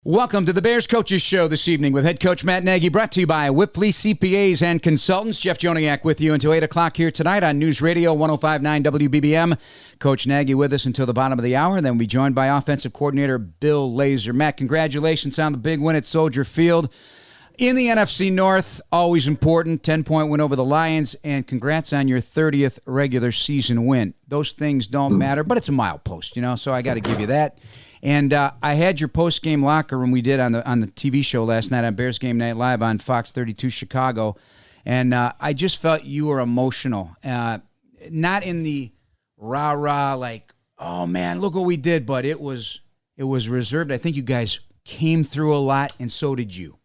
Welcome to the Bears Coaches Show this evening with head coach Matt Nagy, brought to you by Whipley CPAs and Consultants. Jeff Joniak with you until 8 o'clock here tonight on News Radio 105.9 WBBM. Coach Nagy with us until the bottom of the hour, and then we'll be joined by offensive coordinator Bill Lazor. Matt, congratulations on the big win at Soldier Field. In the NFC North, always important, 10-point win over the Lions, and congrats on your 30th regular season win. Those things don't matter, but it's a milepost, so I got to give you that. And I had your post-game locker room we did on the TV show last night on Bears Game Night Live on Fox 32 Chicago, and I just felt you were emotional. Not in the rah-rah, like, oh, man, look what we did, but it was reserved. I think you guys came through a lot, and so did you.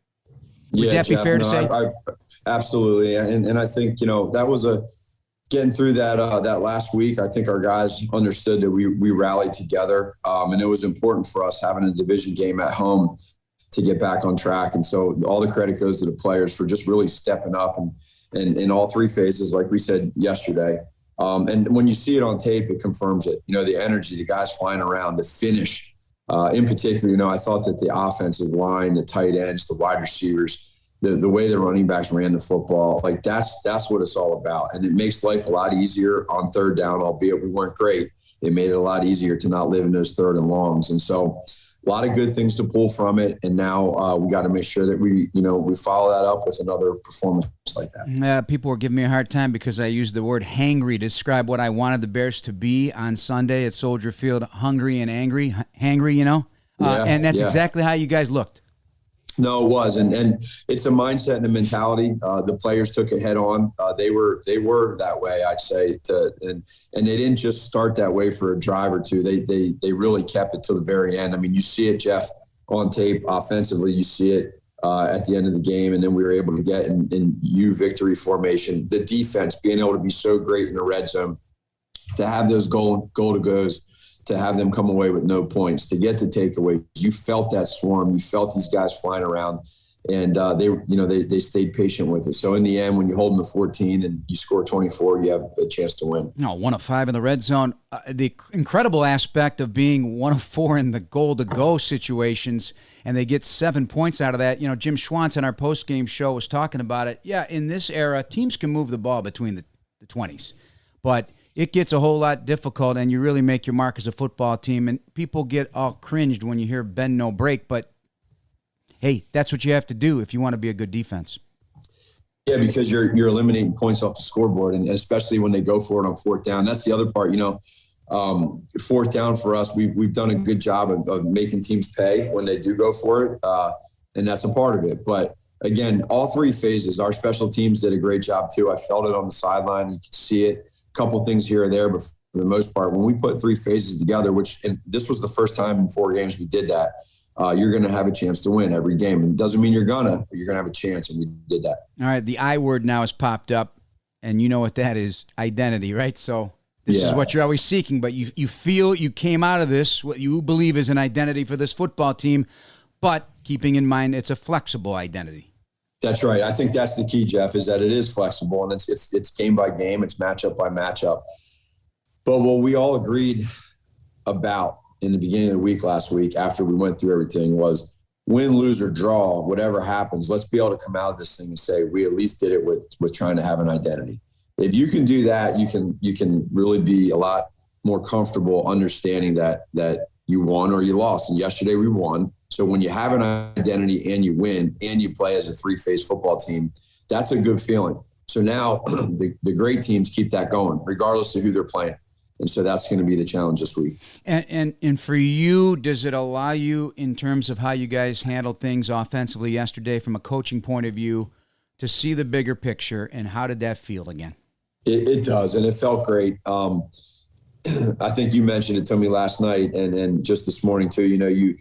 Would that be fair to say? Absolutely, and I think, that was getting through that last week. I think our guys understood that we rallied together, and it was important for us having a division game at home to get back on track. And so all the credit goes to the players for just really stepping up and in all three phases, like we said yesterday. And when you see it on tape, it confirms it. The energy, the guys flying around, the finish. In particular, I thought that the offensive line, the tight ends, the wide receivers, the way the running backs ran the football, like that's what it's all about. And it makes life a lot easier on third down, albeit we weren't great. It made it a lot easier to not live in those third and longs. And so a lot of good things to pull from it. And now we got to make sure that we follow that up with another performance like that. People were giving me a hard time because I used the word hangry to describe what I wanted the Bears to be on Sunday at Soldier Field, hungry and angry, hangry, and that's exactly how you guys looked. No, it was. And it's a mindset and a mentality. The players took it head on. They were that way, I'd say. And they didn't just start that way for a drive or two. They really kept it to the very end. I mean, you see it, Jeff, on tape offensively. You see it at the end of the game. And then we were able to get in victory formation. The defense being able to be so great in the red zone, to have those goal to goes, to have them come away with no points, to get the takeaway. You felt that swarm. You felt these guys flying around, and they stayed patient with it. So in the end, when you hold them to 14 and you score 24, you have a chance to win. 1 of 5 in the red zone. The incredible aspect of being 1 of 4 in the goal-to-go situations, and they get 7 points out of that. Jim Schwantz on our post-game show was talking about it. Yeah, in this era, teams can move the ball between the 20s, but it gets a whole lot difficult, and you really make your mark as a football team. And people get all cringed when you hear bend, no break. But, hey, that's what you have to do if you want to be a good defense. Yeah, because you're eliminating points off the scoreboard, and especially when they go for it on fourth down. That's the other part, fourth down for us, we've done a good job of making teams pay when they do go for it, and that's a part of it. But, again, all three phases, our special teams did a great job too. I felt it on the sideline. You could see it. Couple things here or there, but for the most part, when we put three phases together, and this was the first time in 4 games we did that, you're going to have a chance to win every game. And it doesn't mean but you're going to have a chance, and we did that. All right, the I word now has popped up, and you know what that is, identity, right? So this is what you're always seeking, but you feel you came out of this, what you believe is an identity for this football team, but keeping in mind it's a flexible identity. That's right. I think that's the key, Jeff, is that it is flexible, and it's game by game, it's matchup by matchup. But what we all agreed about in the beginning of the week last week, after we went through everything, was win, lose, or draw, whatever happens, let's be able to come out of this thing and say we at least did it with trying to have an identity. If you can do that, you can really be a lot more comfortable understanding that you won or you lost. And yesterday we won. So when you have an identity and you win and you play as a three-phase football team, that's a good feeling. So now the great teams keep that going, regardless of who they're playing. And so that's going to be the challenge this week. And for you, does it allow you, in terms of how you guys handled things offensively yesterday from a coaching point of view, to see the bigger picture, and how did that feel again? It does, and it felt great. I think you mentioned it to me last night and just this morning too.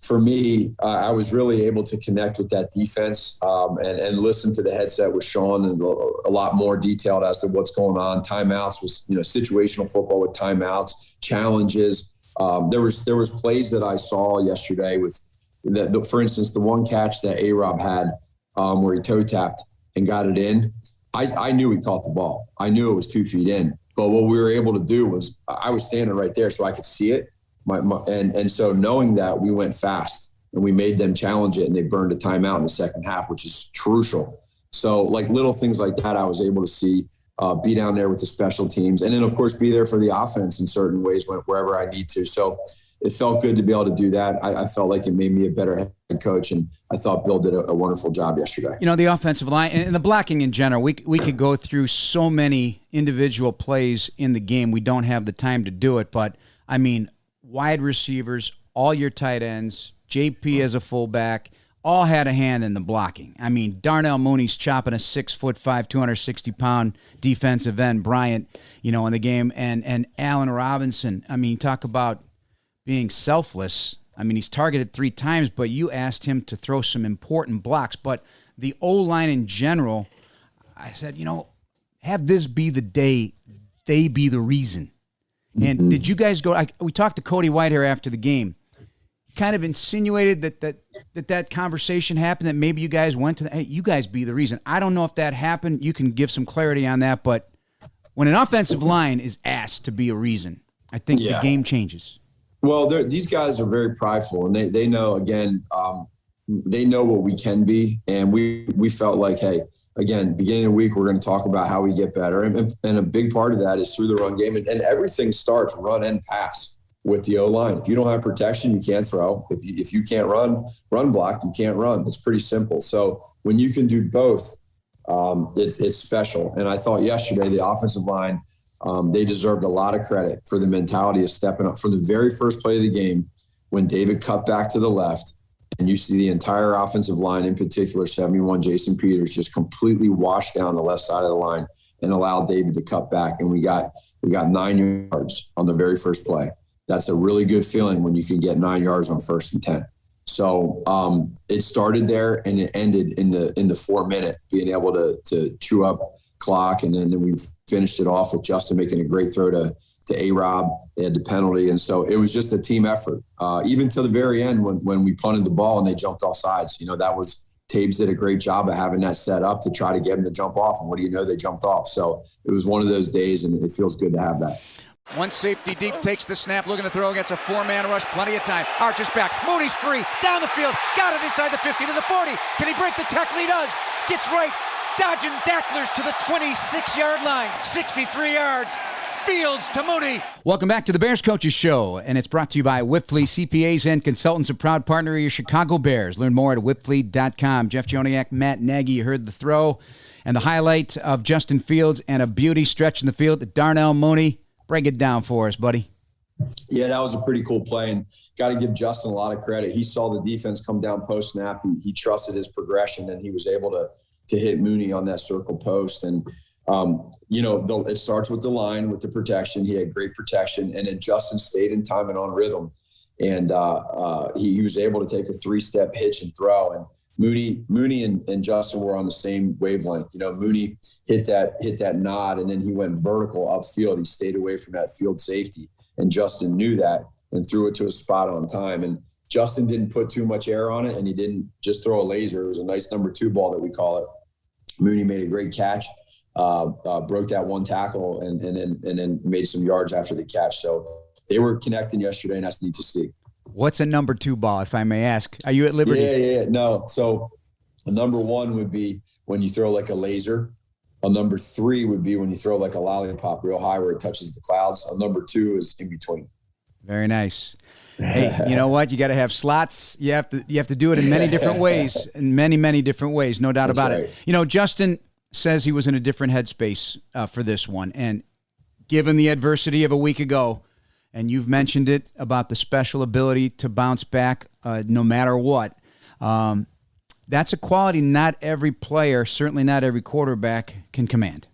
For me, I was really able to connect with that defense and listen to the headset with Sean and a lot more detailed as to what's going on. Timeouts was, situational football with timeouts, challenges. There was plays that I saw yesterday with that. For instance, the one catch that A-Rob had where he toe tapped and got it in. I knew he caught the ball. I knew it was 2 feet in. But what we were able to do was, I was standing right there so I could see it. And so knowing that, we went fast. and we made them challenge it, and they burned a timeout in the second half, which is crucial. So like little things like that, I was able to see, be down there with the special teams, and then of course be there for the offense in certain ways wherever I need to. So it felt good to be able to do that. I felt like it made me a better head coach, and I thought Bill did a wonderful job yesterday. You know, the offensive line and the blocking in general, we could go through so many individual plays in the game. We don't have the time to do it, but I mean, wide receivers, all your tight ends, JP as a fullback, all had a hand in the blocking. I mean, Darnell Mooney's chopping a 6'5", 260-pound defensive end, Bryant, in the game, and Allen Robinson. I mean, talk about being selfless. I mean, he's targeted 3 times, but you asked him to throw some important blocks. But the O-line in general, I said, have this be the day they be the reason. And did you guys go? We talked to Cody Whitehair after the game. Kind of insinuated that conversation happened, that maybe you guys went to hey, you guys be the reason. I don't know if that happened. You can give some clarity on that. But when an offensive line is asked to be a reason, I think the game changes. Well, these guys are very prideful, and they know, again, they know what we can be. And we felt like, hey, again, beginning of the week, we're going to talk about how we get better. And a big part of that is through the run game. And everything starts run and pass with the O-line. If you don't have protection, you can't throw. If you can't run block, you can't run. It's pretty simple. So when you can do both, it's special. And I thought yesterday, the offensive line, they deserved a lot of credit for the mentality of stepping up. From the very first play of the game, when David cut back to the left, and you see the entire offensive line, in particular 71 Jason Peters, just completely washed down the left side of the line and allowed David to cut back. And we got 9 yards on the very first play. That's a really good feeling when you can get 9 yards on 1st and 10. So it started there and it ended in the 4-minute, being able to chew up clock, and then we finished it off with Justin making a great throw to A-Rob. They had the penalty, and so it was just a team effort. Even to the very end when we punted the ball and they jumped off sides, that was Tabes did a great job of having that set up to try to get them to jump off, and what do you know, they jumped off. So it was one of those days, and it feels good to have that. One safety deep takes the snap, looking to throw against a 4-man rush. Plenty of time. Arches back. Mooney's free. Down the field. Got it inside the 50 to the 40. Can he break the tackle? He does. Gets right. Dodging tacklers to the 26-yard line. 63 yards. Fields to Mooney. Welcome back to the Bears Coaches Show, and it's brought to you by Whipley CPAs and Consultants, a proud partner of your Chicago Bears. Learn more at whipley.com. Jeff Joniak, Matt Nagy, you heard the throw and the highlight of Justin Fields, and a beauty stretch in the field. Darnell Mooney. Break it down for us, buddy. Yeah, that was a pretty cool play, and got to give Justin a lot of credit. He saw the defense come down post-snap. He trusted his progression, and he was able to hit Mooney on that circle post. And, it starts with the line, with the protection. He had great protection, and then Justin stayed in time and on rhythm. And he was able to take a 3-step hitch and throw. And Mooney and Justin were on the same wavelength. Mooney hit that nod, and then he went vertical upfield. He stayed away from that field safety, and Justin knew that and threw it to a spot on time. And Justin didn't put too much air on it, and he didn't just throw a laser. It was a nice number 2 ball that we call it. Mooney made a great catch, broke that one tackle, and then made some yards after the catch. So they were connecting yesterday, and that's neat to see. What's a number 2 ball, if I may ask? Are you at liberty? Yeah. No. So a number 1 would be when you throw like a laser. A number 3 would be when you throw like a lollipop real high where it touches the clouds. A number 2 is in between. Very nice. Hey, you know what? You got to have slots. You have to do it in many different ways, many different ways, no doubt about it. Justin says he was in a different headspace for this one, and given the adversity of a week ago, and you've mentioned it about the special ability to bounce back no matter what. That's a quality not every player, certainly not every quarterback, can command.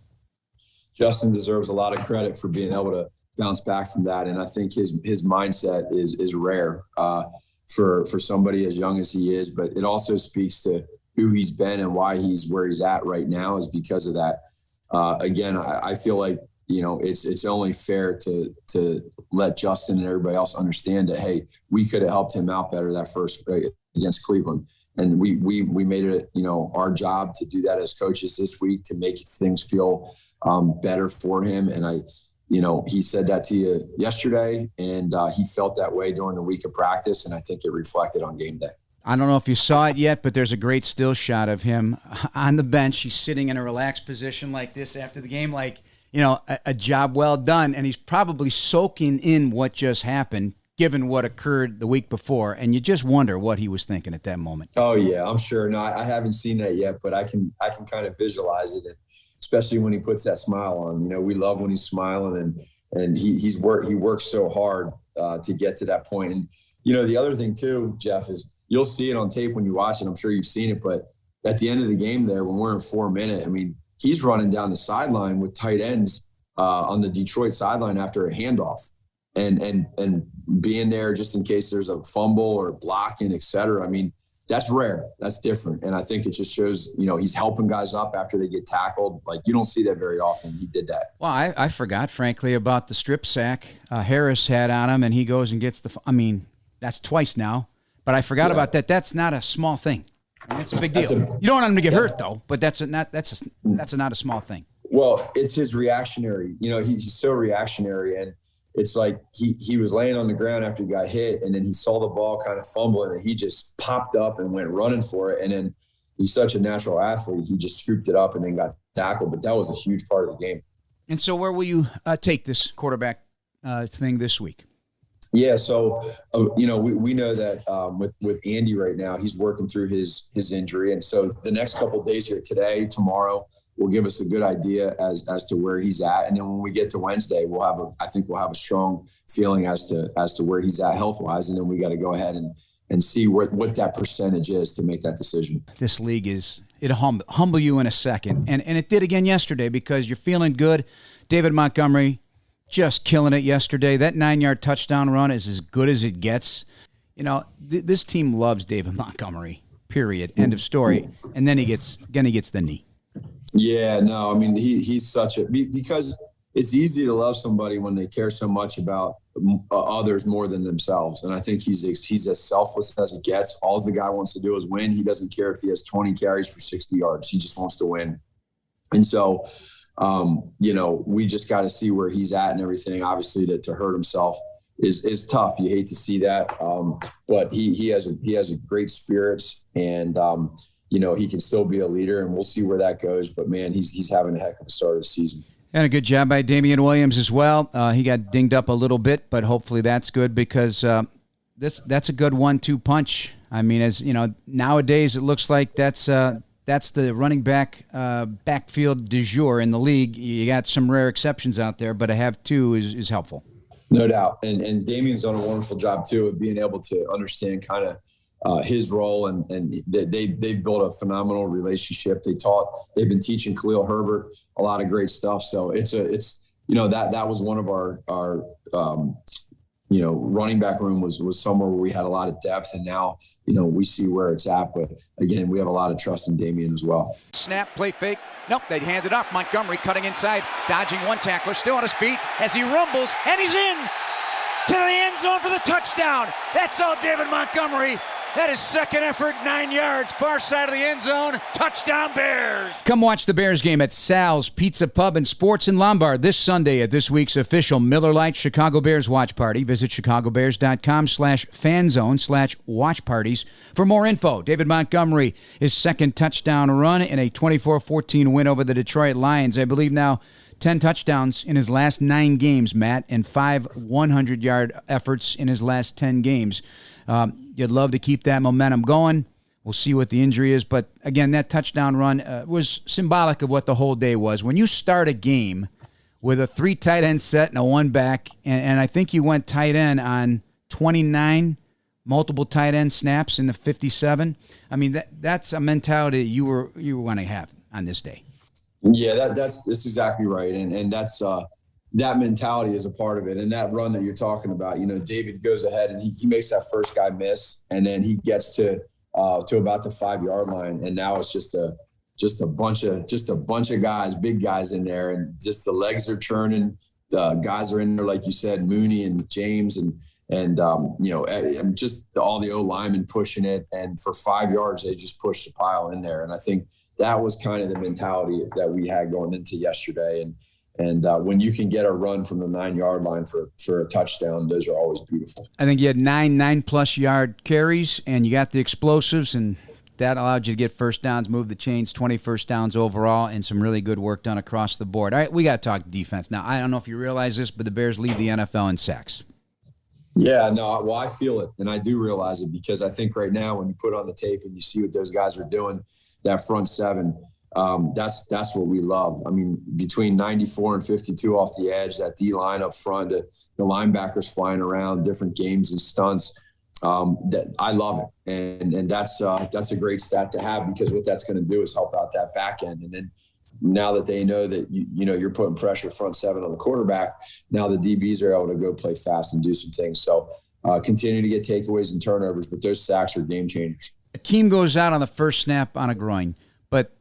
Justin deserves a lot of credit for being able to bounce back from that, and I think his mindset is rare for somebody as young as he is. But it also speaks to who he's been and why he's where he's at right now is because of that. Again, I feel like it's only fair to let Justin and everybody else understand that, hey, we could have helped him out better that first against Cleveland. And we made it, our job to do that as coaches this week to make things feel better for him. And he said that to you yesterday, and he felt that way during the week of practice. And I think it reflected on game day. I don't know if you saw it yet, but there's a great still shot of him on the bench. He's sitting in a relaxed position like this after the game, like, a job well done. And he's probably soaking in what just happened, given what occurred the week before. And you just wonder what he was thinking at that moment. Oh, yeah, I'm sure. No, I haven't seen that yet, but I can kind of visualize it, especially when he puts that smile on. We love when he's smiling, and he works so hard to get to that point. And, the other thing, too, Jeff, is you'll see it on tape when you watch it. I'm sure you've seen it, but at the end of the game there, when we're in 4 minutes, he's running down the sideline with tight ends on the Detroit sideline after a handoff and being there just in case there's a fumble or blocking, et cetera. That's rare. That's different. And I think it just shows, he's helping guys up after they get tackled. Like, you don't see that very often. He did that. Well, I forgot, frankly, about the strip sack Harris had on him, and he goes and gets that's twice now. But I forgot about that. That's not a small thing. That's a big deal. You don't want him to get hurt, though, but that's not a small thing. Well, it's his reactionary. He's so reactionary, and it's like he was laying on the ground after he got hit, and then he saw the ball kind of fumbling, and he just popped up and went running for it. And then he's such a natural athlete. He just scooped it up and then got tackled. But that was a huge part of the game. And so where will you take this quarterback thing this week? Yeah, so we know that with Andy right now, he's working through his injury, and so the next couple of days here, today, tomorrow, will give us a good idea as to where he's at, and then when we get to Wednesday, I think we'll have a strong feeling as to where he's at health wise, and then we got to go ahead and see what that percentage is to make that decision. This league it'll humble you in a second, and it did again yesterday because you're feeling good. David Montgomery just killing it yesterday. That 9-yard touchdown run is as good as it gets. This team loves David Montgomery, period, end of story. And then he gets the knee. Yeah, no, he's because it's easy to love somebody when they care so much about others more than themselves. And I think he's as selfless as it gets. All the guy wants to do is win. He doesn't care if he has 20 carries for 60 yards. He just wants to win. And so, we just got to see where he's at and everything. Obviously, to hurt himself is tough. You hate to see that, but he has a great spirits, and he can still be a leader, and we'll see where that goes. But man, he's having a heck of a start of the season. And a good job by Damian Williams as well. He got dinged up a little bit, but hopefully that's good because that's a good 1-2 punch. As nowadays it looks like that's the running back backfield du jour in the league. You got some rare exceptions out there, but to have two is helpful. No doubt. And Damian's done a wonderful job, too, of being able to understand kind of his role. And they've built a phenomenal relationship. They've been teaching Khalil Herbert a lot of great stuff. So that was one of our running back room was somewhere where we had a lot of depth, and now, we see where it's at. But again, we have a lot of trust in Damian as well. Snap, play fake. Nope, they hand it off. Montgomery cutting inside, dodging one tackler, still on his feet as he rumbles, and he's in to the end zone for the touchdown. That's all David Montgomery. That is second effort, 9 yards, far side of the end zone. Touchdown Bears. Come watch the Bears game at Sal's Pizza Pub and Sports in Lombard this Sunday at this week's official Miller Lite Chicago Bears watch party. Visit chicagobears.com/fanzone/watch parties for more info. David Montgomery, his second touchdown run in a 24-14 win over the Detroit Lions. I believe now 10 touchdowns in his last 9 games, Matt, and 5 100-yard efforts in his last 10 games. You'd love to keep that momentum going. We'll see what the injury is. But, again, that touchdown run was symbolic of what the whole day was. When you start a game with a 3 tight end set and a 1 back, and I think you went tight end on 29 multiple tight end snaps in the 57. That's a mentality you were going to have on this day. Yeah, that's exactly right. And that's that mentality is a part of it. And that run that you're talking about, David goes ahead and he makes that first guy miss, and then he gets to about the 5-yard line. And now it's just a bunch of guys, big guys in there, and just the legs are churning. Guys are in there, like you said, Mooney and James and just all the O linemen pushing it. And for 5 yards, they just pushed the pile in there. And I think that was kind of the mentality that we had going into yesterday. And when you can get a run from the 9-yard line for a touchdown, those are always beautiful. I think you had 9+ yard carries, and you got the explosives, and that allowed you to get first downs, move the chains, 20 first downs overall, and some really good work done across the board. All right, we got to talk defense. Now, I don't know if you realize this, but the Bears lead the NFL in sacks. Yeah, no, well, I feel it, and I do realize it because I think right now when you put on the tape and you see what those guys are doing, that front seven, that's what we love. I mean, between 94 and 52 off the edge, that D-line up front, the linebackers flying around, different games and stunts, that I love it. And that's a great stat to have because what that's going to do is help out that back end. And then now that they know that, you're putting pressure front seven on the quarterback, now the DBs are able to go play fast and do some things. So continue to get takeaways and turnovers, but those sacks are game changers. Akeem goes out on the first snap on a groin, but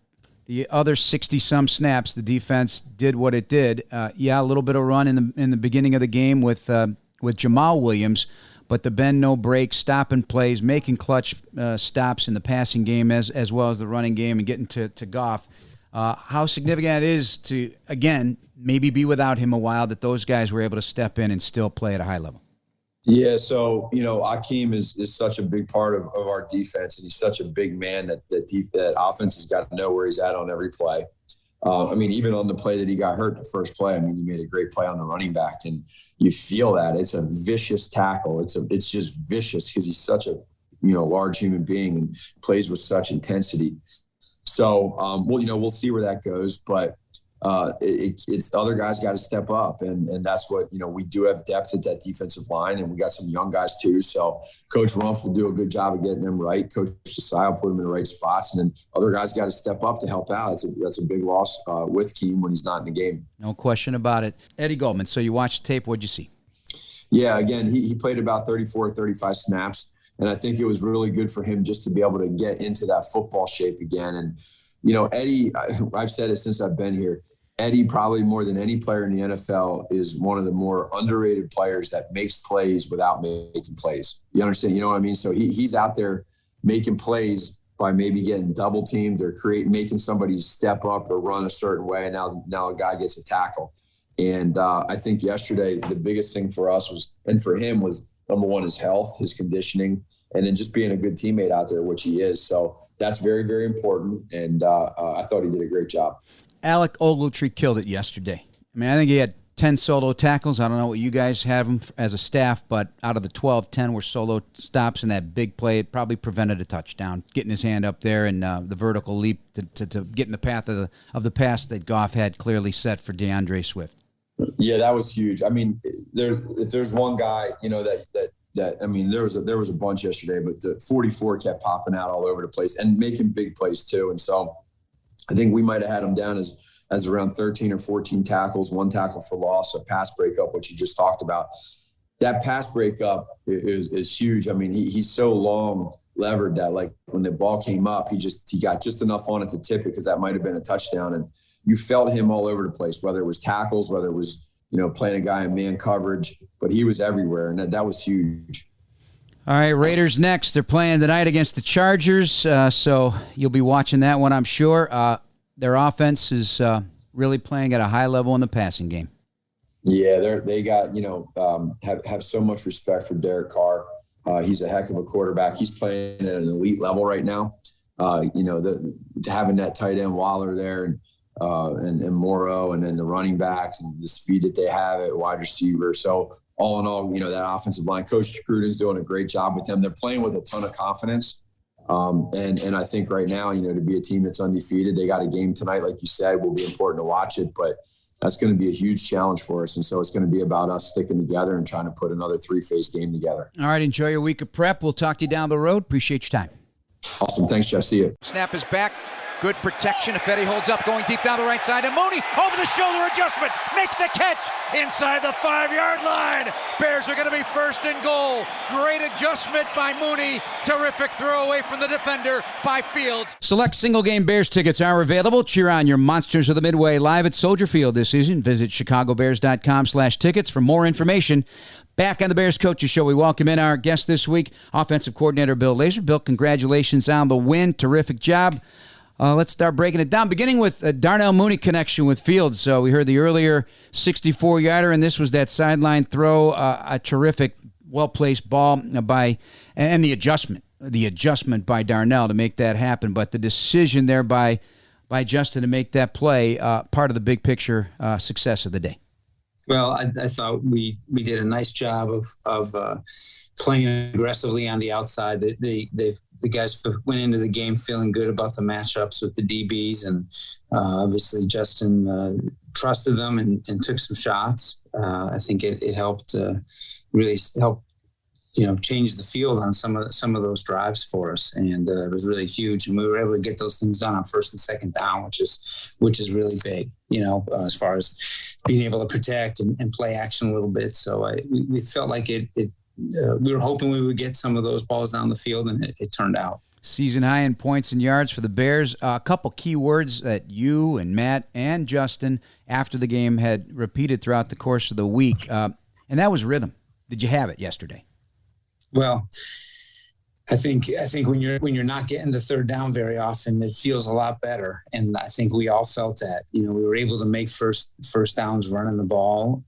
the other 60-some snaps, the defense did what it did. A little bit of run in the beginning of the game with Jamal Williams, but the bend, no break, stopping plays, making clutch stops in the passing game as well as the running game and getting to Goff. How significant it is to, again, maybe be without him a while, that those guys were able to step in and still play at a high level. Yeah, so, Akeem is such a big part of our defense, and he's such a big man that offense has got to know where he's at on every play. Even on the play that he got hurt the first play, he made a great play on the running back, and you feel that. It's a vicious tackle. It's just vicious because he's such a, large human being and plays with such intensity. So, we'll see where that goes, but it's other guys got to step up, and that's what we do have depth at that defensive line, and we got some young guys too. So Coach Rumpf will do a good job of getting them right. Coach Desai will put them in the right spots, and then other guys got to step up to help out. That's a big loss with Keem when he's not in the game. No question about it. Eddie Goldman. So you watched the tape. What'd you see? Yeah, again, he played about 34, 35 snaps, and I think it was really good for him just to be able to get into that football shape again. And Eddie, I've said it since I've been here. Eddie, probably more than any player in the NFL, is one of the more underrated players that makes plays without making plays. You understand? You know what I mean? So he's out there making plays by maybe getting double teamed or making somebody step up or run a certain way. And now a guy gets a tackle. And I think yesterday, the biggest thing for us and for him was, number one, his health, his conditioning, and then just being a good teammate out there, which he is. So that's very, very important. And I thought he did a great job. Alec Ogletree killed it yesterday. I think he had 10 solo tackles. I don't know what you guys have him as a staff, but out of the 12, 10 were solo stops, and that big play, it probably prevented a touchdown. Getting his hand up there and the vertical leap to get in the path of the pass that Goff had clearly set for DeAndre Swift. Yeah, that was huge. If there's one guy, there was a bunch yesterday, but the 44 kept popping out all over the place and making big plays too. And so I think we might have had him down as around 13 or 14 tackles, 1 tackle for loss, a pass breakup, which you just talked about. That pass breakup is huge. He's so long levered that, like, when the ball came up, he got just enough on it to tip it because that might have been a touchdown. And you felt him all over the place, whether it was tackles, whether it was, playing a guy in man coverage, but he was everywhere, and that was huge. All right, Raiders next. They're playing tonight against the Chargers, so you'll be watching that one, I'm sure. Their offense is really playing at a high level in the passing game. Yeah, they got, have so much respect for Derek Carr. He's a heck of a quarterback. He's playing at an elite level right now. Having that tight end Waller there and Morrow, and then the running backs and the speed that they have at wide receiver. So all in all, that offensive line, Coach Gruden's doing a great job with them. They're playing with a ton of confidence. And I think right now, to be a team that's undefeated, they got a game tonight, like you said, will be important to watch it, but that's going to be a huge challenge for us. And so it's going to be about us sticking together and trying to put another 3-phase game together. All right. Enjoy your week of prep. We'll talk to you down the road. Appreciate your time. Awesome. Thanks, Jeff. See you. Snap is back. Good protection. If Eddie holds up, going deep down the right side. And Mooney, over the shoulder adjustment, makes the catch inside the 5-yard line. Bears are going to be first and goal. Great adjustment by Mooney. Terrific throw away from the defender by Fields. Select single-game Bears tickets are available. Cheer on your Monsters of the Midway live at Soldier Field this season. Visit chicagobears.com/tickets for more information. Back on the Bears Coaches Show, we welcome in our guest this week, offensive coordinator Bill Lazor. Bill, congratulations on the win. Terrific job. Let's start breaking it down, beginning with a Darnell Mooney connection with Fields. So we heard the earlier 64-yarder, and this was that sideline throw, a terrific, well-placed ball and the adjustment by Darnell to make that happen. But the decision there by Justin to make that play, part of the big picture success of the day. Well, I thought we did a nice job of playing aggressively on the outside. The guys went into the game feeling good about the matchups with the DBs, and obviously Justin trusted them and took some shots. I think it helped really help change the field on some of those drives for us, and it was really huge. And we were able to get those things done on first and second down, which is really big. As far as being able to protect and play action a little bit. So we felt like we were hoping we would get some of those balls down the field, and it turned out. Season high in points and yards for the Bears. A couple key words that you and Matt and Justin after the game had repeated throughout the course of the week, and that was rhythm. Did you have it yesterday? Well, I think when you're not getting the third down very often, it feels a lot better. And I think we all felt that. We were able to make first downs running the ball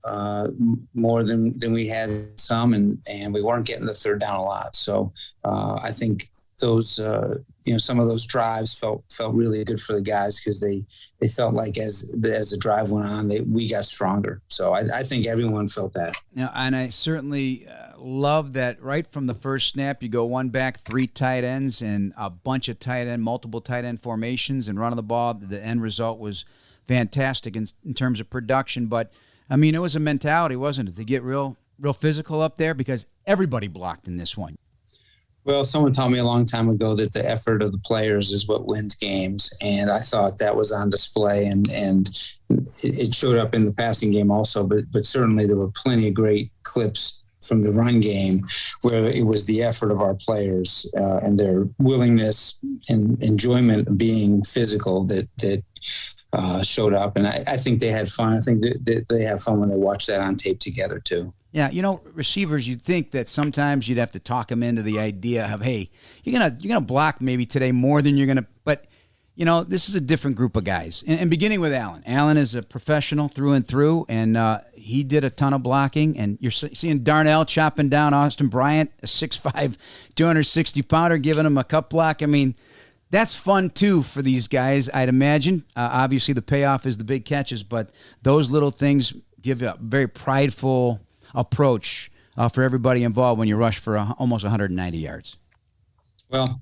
more than we had some, and we weren't getting the third down a lot. So I think those some of those drives felt really good for the guys, because they felt like as the drive went on, we got stronger. So I think everyone felt that. And I certainly love that right from the first snap, you go one back, 3 tight ends, and a bunch of multiple tight end formations and running the ball. The end result was fantastic in terms of production. But, I mean, it was a mentality, wasn't it, to get real physical up there, because everybody blocked in this one. Well, someone told me a long time ago that the effort of the players is what wins games, and I thought that was on display, and it showed up in the passing game also, but certainly there were plenty of great clips from the run game where it was the effort of our players and their willingness and enjoyment of being physical that showed up, and I think they had fun. I think that they have fun when they watch that on tape together too. Yeah, receivers, you'd think that sometimes you'd have to talk them into the idea of, hey, you're gonna block maybe today more than you're gonna, but this is a different group of guys. And beginning with Allen. Allen is a professional through and through, and he did a ton of blocking. And you're seeing Darnell chopping down Austin Bryant, a 6'5", 260-pounder, giving him a cut block. I mean, that's fun, too, for these guys, I'd imagine. Obviously, the payoff is the big catches, but those little things give a very prideful approach for everybody involved when you rush for almost 190 yards. Well,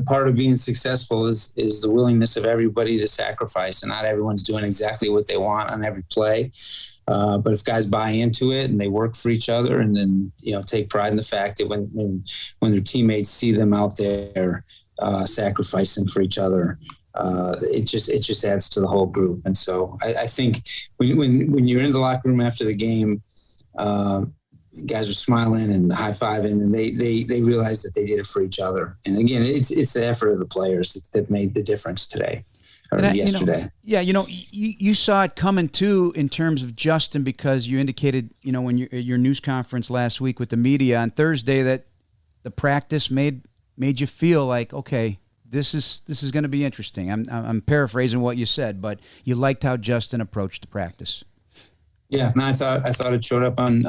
part of being successful is the willingness of everybody to sacrifice, and not everyone's doing exactly what they want on every play. But if guys buy into it and they work for each other, and then take pride in the fact that when their teammates see them out there sacrificing for each other, it just adds to the whole group. And so I think when you're in the locker room after the game, guys are smiling and high-fiving, and they realize that they did it for each other. And again, it's the effort of the players that made the difference today or yesterday. You saw it coming too in terms of Justin, because you indicated, when your news conference last week with the media on Thursday, that the practice made you feel like, okay, this is going to be interesting. I'm paraphrasing what you said, but you liked how Justin approached the practice. Yeah, and I thought it showed up on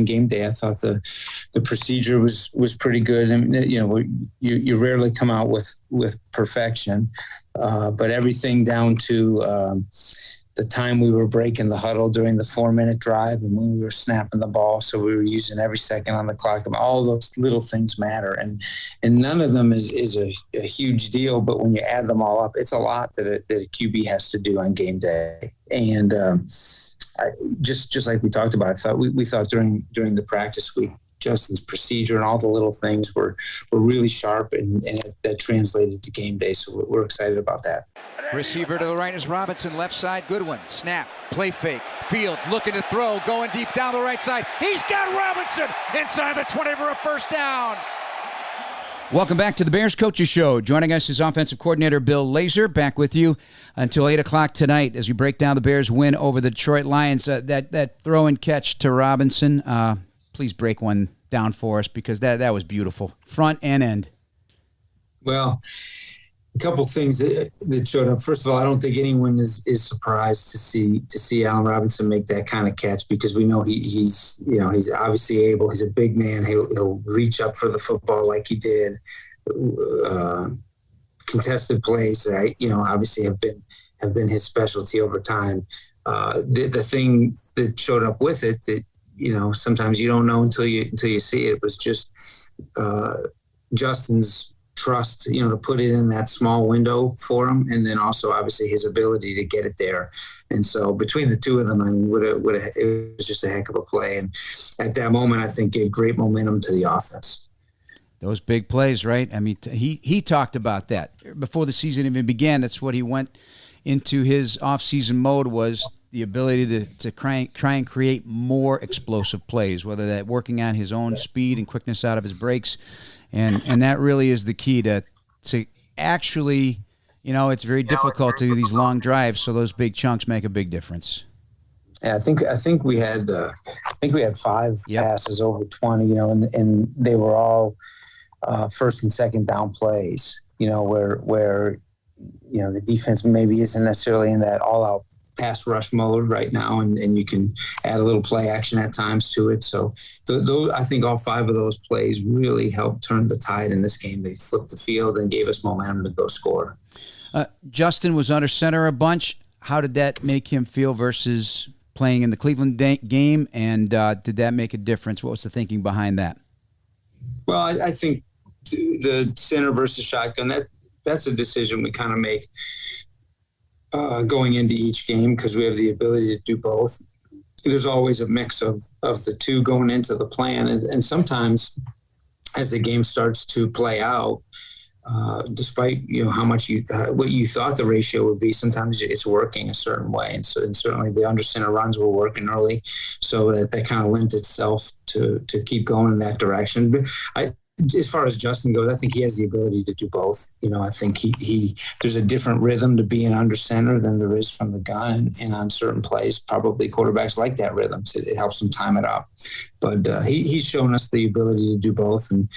game day. I thought the procedure was pretty good. I mean, you rarely come out with perfection, but everything down to the time we were breaking the huddle during the 4-minute drive, and when we were snapping the ball, so we were using every second on the clock. All those little things matter, and none of them is a huge deal. But when you add them all up, it's a lot that a QB has to do on game day, and just like we talked about, I thought we thought during the practice week, Justin's procedure and all the little things were really sharp, and that translated to game day. So we're excited about that. Receiver to the right is Robinson, left side, Goodwin. Snap, play fake. Fields looking to throw, going deep down the right side. He's got Robinson inside the 20 for a first down. Welcome back to the Bears Coaches Show. Joining us is offensive coordinator Bill Lazor, back with you until 8 o'clock tonight as we break down the Bears' win over the Detroit Lions. That throw and catch to Robinson, please break one down for us, because that was beautiful, front and end. Well, couple things that showed up. First of all, I don't think anyone is surprised to see Allen Robinson make that kind of catch, because we know he's obviously able. He's a big man. He'll reach up for the football like he did. Contested plays, obviously have been his specialty over time. The thing that showed up with it that sometimes you don't know until you see it was just Justin's trust, to put it in that small window for him, and then also obviously his ability to get it there. And so between the two of them, I mean, it was just a heck of a play. And at that moment, I think gave great momentum to the offense. Those big plays, right? I mean, he talked about that before the season even began. That's what he went into his off-season mode, was the ability to try and create more explosive plays, whether that working on his own speed and quickness out of his breaks. And that really is the key to actually, it's very difficult to do these long drives, so those big chunks make a big difference. Yeah, I think we had 5 passes over 20, and they were all first and second down plays, where the defense maybe isn't necessarily in that all-out pass rush mode right now, and you can add a little play action at times to it. So those, I think all 5 of those plays really helped turn the tide in this game. They flipped the field and gave us momentum to go score. Justin was under center a bunch. How did that make him feel versus playing in the Cleveland game, and did that make a difference? What was the thinking behind that? Well, I think the center versus shotgun, that's a decision we kind of make going into each game, because we have the ability to do both. There's always a mix of the two going into the plan. And sometimes as the game starts to play out, despite, how much what you thought the ratio would be, sometimes it's working a certain way. And certainly the under center runs were working early, so that kind of lent itself to keep going in that direction. But as far as Justin goes, I think he has the ability to do both. I think he there's a different rhythm to being under center than there is from the gun, and on certain plays, probably quarterbacks like that rhythm. So it helps him time it up. But he's shown us the ability to do both, and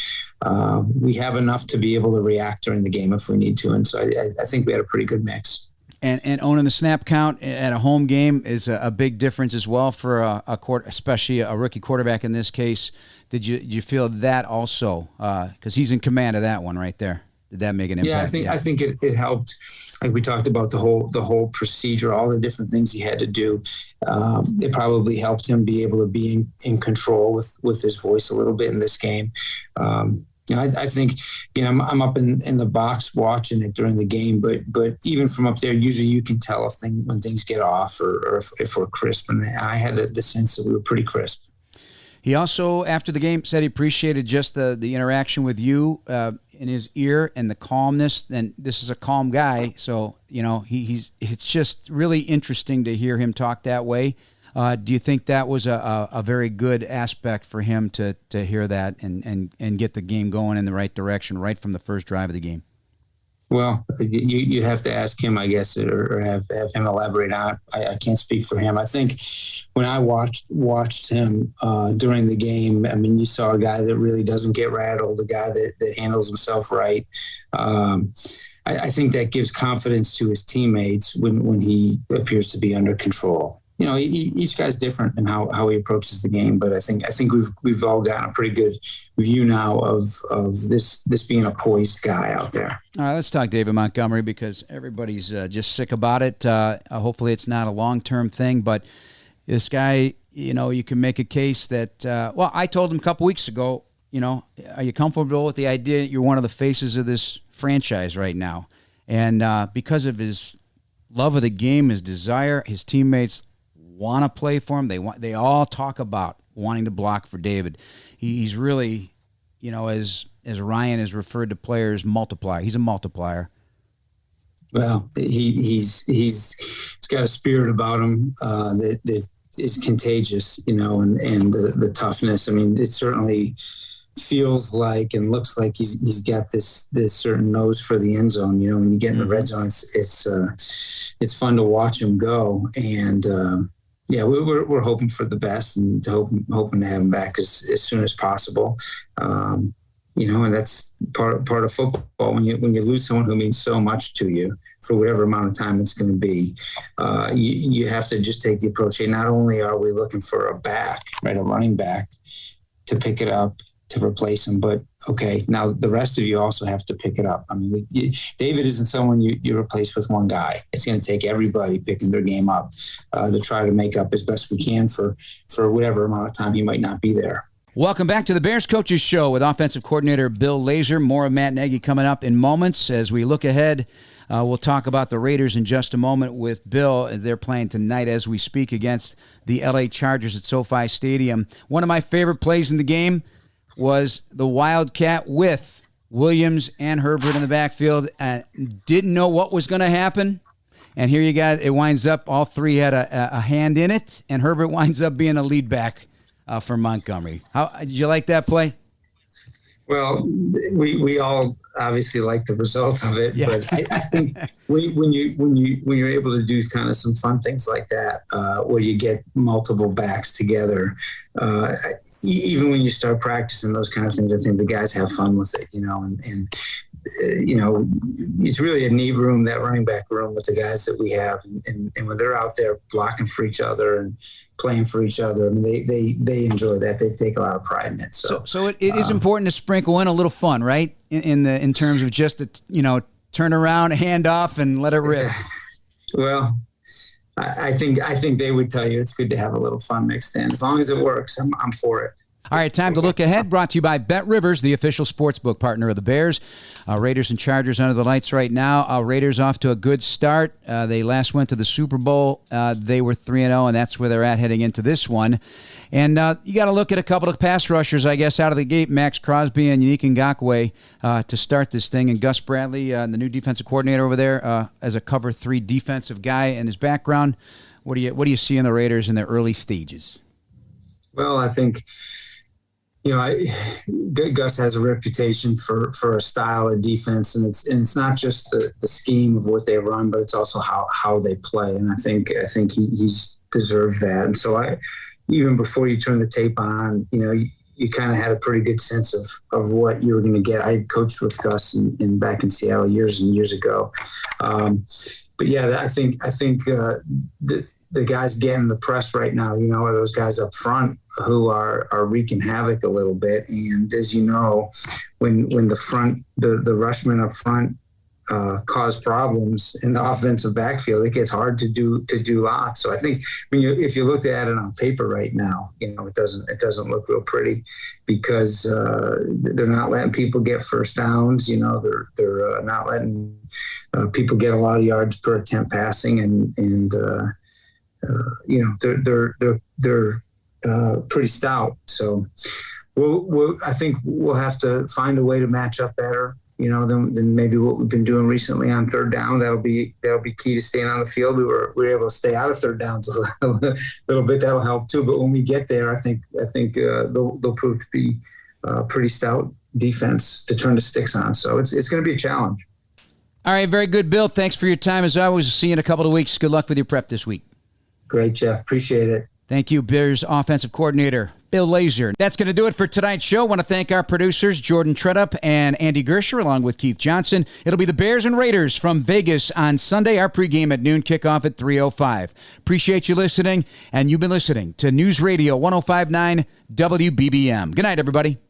we have enough to be able to react during the game if we need to. And so I think we had a pretty good mix. And owning the snap count at a home game is a big difference as well for especially a rookie quarterback in this case. Did you feel that also? Because he's in command of that one right there. Did that make an impact? Yeah, I think it helped. Like we talked about the whole procedure, all the different things he had to do. It probably helped him be able to be in control with his voice a little bit in this game. I think, I'm up in the box watching it during the game, but even from up there, usually you can tell when things get off or if we're crisp. And I had the sense that we were pretty crisp. He also, after the game, said he appreciated just the interaction with you in his ear and the calmness. And this is a calm guy, so it's just really interesting to hear him talk that way. Do you think that was a very good aspect for him to hear that and get the game going in the right direction right from the first drive of the game? Well, you have to ask him, I guess, or have him elaborate on it. I can't speak for him. I think when I watched him during the game, I mean, you saw a guy that really doesn't get rattled, a guy that handles himself right. I think that gives confidence to his teammates when he appears to be under control. Each guy's different in how he approaches the game, but I think we've all gotten a pretty good view now of this being a poised guy out there. All right, let's talk David Montgomery, because everybody's just sick about it. Hopefully it's not a long-term thing, but this guy, you can make a case that, I told him a couple weeks ago, are you comfortable with the idea that you're one of the faces of this franchise right now? And because of his love of the game, his desire, his teammates want to play for him. They all talk about wanting to block for David. He's really, as Ryan has referred to players, multiplier. He's a multiplier. Well, he's got a spirit about him that is contagious, and the toughness. I mean, it certainly feels like and looks like he's got this certain nose for the end zone. When you get in the red zone, it's fun to watch him go. And we're hoping for the best and hoping to have him back as soon as possible. And that's part of football. When you lose someone who means so much to you for whatever amount of time it's going to be, you have to just take the approach. Hey, not only are we looking for a running back to pick it up, to replace him, but okay, now the rest of you also have to pick it up. I mean, David isn't someone you replace with one guy. It's going to take everybody picking their game up to try to make up as best we can for whatever amount of time he might not be there. Welcome back to the Bears Coaches Show with offensive coordinator Bill Lazor. More of Matt Nagy coming up in moments. As we look ahead, we'll talk about the Raiders in just a moment with Bill. They're playing tonight as we speak against the LA Chargers at SoFi Stadium. One of my favorite plays in the game was the Wildcat with Williams and Herbert in the backfield. Didn't know what was going to happen. And here you got it. Winds up, all three had a hand in it, and Herbert winds up being a lead back for Montgomery. How did you like that play? Well, we all obviously like the result of it, but I think when you're able to do kind of some fun things like that, where you get multiple backs together, even when you start practicing those kind of things, I think the guys have fun with it, and it's really a neat room, that running back room with the guys that we have. And when they're out there blocking for each other and playing for each other, I mean, they enjoy that. They take a lot of pride in it. So it is important to sprinkle in a little fun, right? In terms of just turn around, hand off, and let it rip. Well, I think they would tell you it's good to have a little fun mixed in. As long as it works, I'm for it. All right, time to look ahead. Brought to you by Bet Rivers, the official sportsbook partner of the Bears. Raiders and Chargers under the lights right now. Raiders off to a good start. They last went to the Super Bowl. They were 3-0, and that's where they're at heading into this one. And you got to look at a couple of pass rushers, I guess, out of the gate. Max Crosby and Yannick Ngakoue to start this thing. And Gus Bradley, the new defensive coordinator over there, as a cover 3 defensive guy in his background. What do you see in the Raiders in their early stages? Well, I think Gus has a reputation for a style of defense, and it's not just the scheme of what they run, but it's also how they play. And I think he's deserved that. And so even before you turn the tape on, you kind of had a pretty good sense of what you were going to get. I had coached with Gus back in Seattle years and years ago. But yeah, I think the guys getting the press right now, are those guys up front who are wreaking havoc a little bit. And as you know, when the rushmen up front cause problems in the offensive backfield, it gets hard to do lots. So I think if you looked at it on paper right now, it doesn't look real pretty, because they're not letting people get first downs. They're not letting people get a lot of yards per attempt passing, and they're pretty stout. So I think we'll have to find a way to match up better, than maybe what we've been doing recently on third down. That'll be key to staying on the field. We were able to stay out of third downs a little bit. That'll help too. But when we get there, I think they'll prove to be pretty stout defense to turn the sticks on. So it's going to be a challenge. All right, very good, Bill. Thanks for your time as always. See you in a couple of weeks. Good luck with your prep this week. Great, Jeff. Appreciate it. Thank you, Bears offensive coordinator Bill Lazor. That's going to do it for tonight's show. I want to thank our producers, Jordan Tredup and Andy Gersher, along with Keith Johnson. It'll be the Bears and Raiders from Vegas on Sunday. Our pregame at noon, kickoff at 3:05. Appreciate you listening, and you've been listening to News Radio 105.9 WBBM. Good night, everybody.